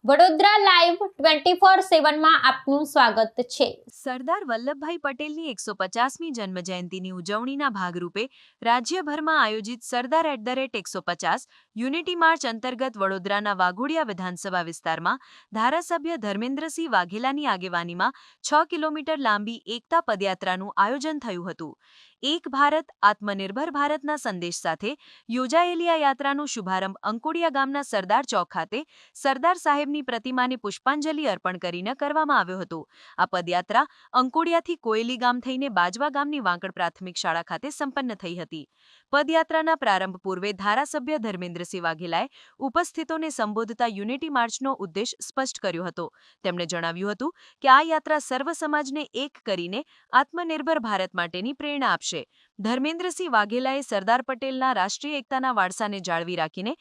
Vadodara live 24/7 માં આપનું સ્વાગત છે। સરદાર વલ્લભભાઈ પટેલની 150મી જન્મજયંતિની ઉજવણીના ભાગરૂપે રાજ્યભરમાં આયોજિત સરદાર @150 યુનિટી માર્ચ અંતર્ગત વડોદરાના વાઘોડિયા વિધાનસભા વિસ્તારમાં ધારાસભ્ય ધર્મેન્દ્રસિંહ વાઘેલાની આગેવાનીમાં 6 કિલોમીટર લાંબી એકતા પદયાત્રાનું આયોજન થયું હતું। એક ભારત આત્મનિર્ભર ભારતના સંદેશ સાથે યોજાયેલી આ યાત્રાનો શુભારંભ અંકોડિયા ગામના સરદાર ચોક ખાતે સરદાર સાહેબની પ્રતિમાને પુષ્પાંજલિ અર્પણ કરીને કરવામાં આવ્યો હતો। આ પદયાત્રા અંકોડિયાથી કોયલી ગામ થઈને બાજવા ગામની વાંકડ પ્રાથમિક શાળા ખાતે સંપન્ન થઈ હતી। પદયાત્રાના પ્રારંભ પૂર્વે ધારાસભ્ય ધર્મેન્દ્રસિંહ વાઘેલાએ ઉપસ્થિતોને સંબોધતા યુનિટી માર્ચનો ઉદ્દેશ સ્પષ્ટ કર્યો હતો। તેમણે જણાવ્યું હતું કે આ યાત્રા સર્વ સમાજને એક કરીને આત્મનિર્ભર ભારત માટેની પ્રેરણા આપશે। ધર્મેન્દ્રસિંહ વાઘેલાએ સરદાર પટેલના રાષ્ટ્રીય એકતાના વારસાને જાળવી રાખીને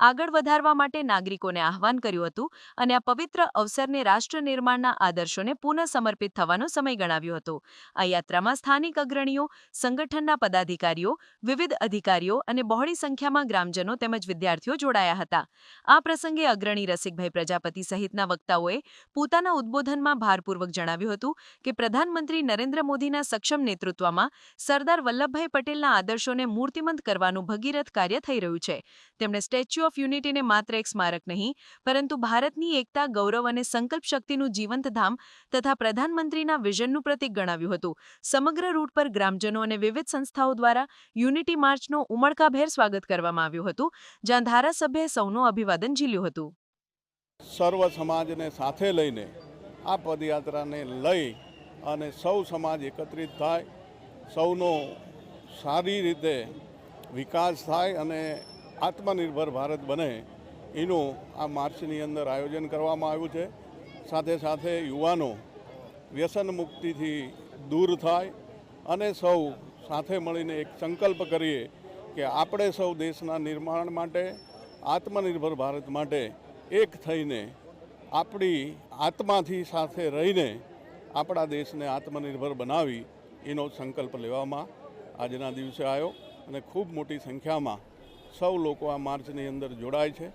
આગળ વધારવા માટે નાગરિકોને આહ્વાન કર્યું હતું અને આ પવિત્ર અવસરને રાષ્ટ્ર નિર્માણના આદર્શોને પુનઃ સમર્પિત થવાનો સમય ગણાવ્યો હતો। આ યાત્રામાં સ્થાનિક અગ્રણીઓ, સંગઠનના પદાધિકારીઓ, વિવિધ અધિકારીઓ અને બહોળી સંખ્યામાં ગ્રામજનો તેમજ વિદ્યાર્થીઓ જોડાયા હતા। આ પ્રસંગે અગ્રણી રસિકભાઈ પ્રજાપતિ સહિતના વક્તાઓએ પોતાના ઉદ્બોધનમાં ભારપૂર્વક જણાવ્યું હતું કે પ્રધાનમંત્રી નરેન્દ્ર મોદીના સક્ષમ નેતૃત્વમાં સરદાર વલ્લભભાઈ પટેલના આદર્શોને મૂર્તિમંત કરવાનું ભગીરથ કાર્ય થઈ રહ્યું છે। તેમણે સ્ટેચ્યુ ઓફ યુનિટીને માત્ર એક સ્મારક નહીં પરંતુ ભારતની એકતા, ગૌરવ અને સંકલ્પ શક્તિનું જીવંત ધામ તથા પ્રધાનમંત્રીના વિઝનનું પ્રતીક ગણાવ્યું હતું। સમગ્ર રૂટ પર ગ્રામજનો અને વિવિધ સંસ્થાઓ દ્વારા યુનિટી માર્ચનું ઉમળકાભેર સ્વાગત કરવામાં આવ્યું હતું, જ્યાં ધારાસભ્યએ સૌનું અભિવાદન ઝીલ્યું હતું। સર્વ સમાજને સાથે લઈને આ પદયાત્રાને લઈ અને સૌ સમાજ એકત્રિત થાય, સૌનો સારી રીતે વિકાસ થાય અને આત્મનિર્ભર ભારત બને એનું આ માર્ચની અંદર આયોજન કરવામાં આવ્યું છે। સાથે સાથે યુવાનો વ્યસન મુક્તિથી દૂર થાય અને સૌ સાથે મળીને એક સંકલ્પ કરીએ કે આપણે સૌ દેશના નિર્માણ માટે, આત્મનિર્ભર ભારત માટે એક થઈને આપણી આત્માથી સાથે રહીને આપણા દેશને આત્મનિર્ભર બનાવી એનો સંકલ્પ લેવામાં આજના દિવસે આવ્યો અને ખૂબ મોટી સંખ્યામાં સૌ લોકો આ માર્ચની અંદર જોડાય છે।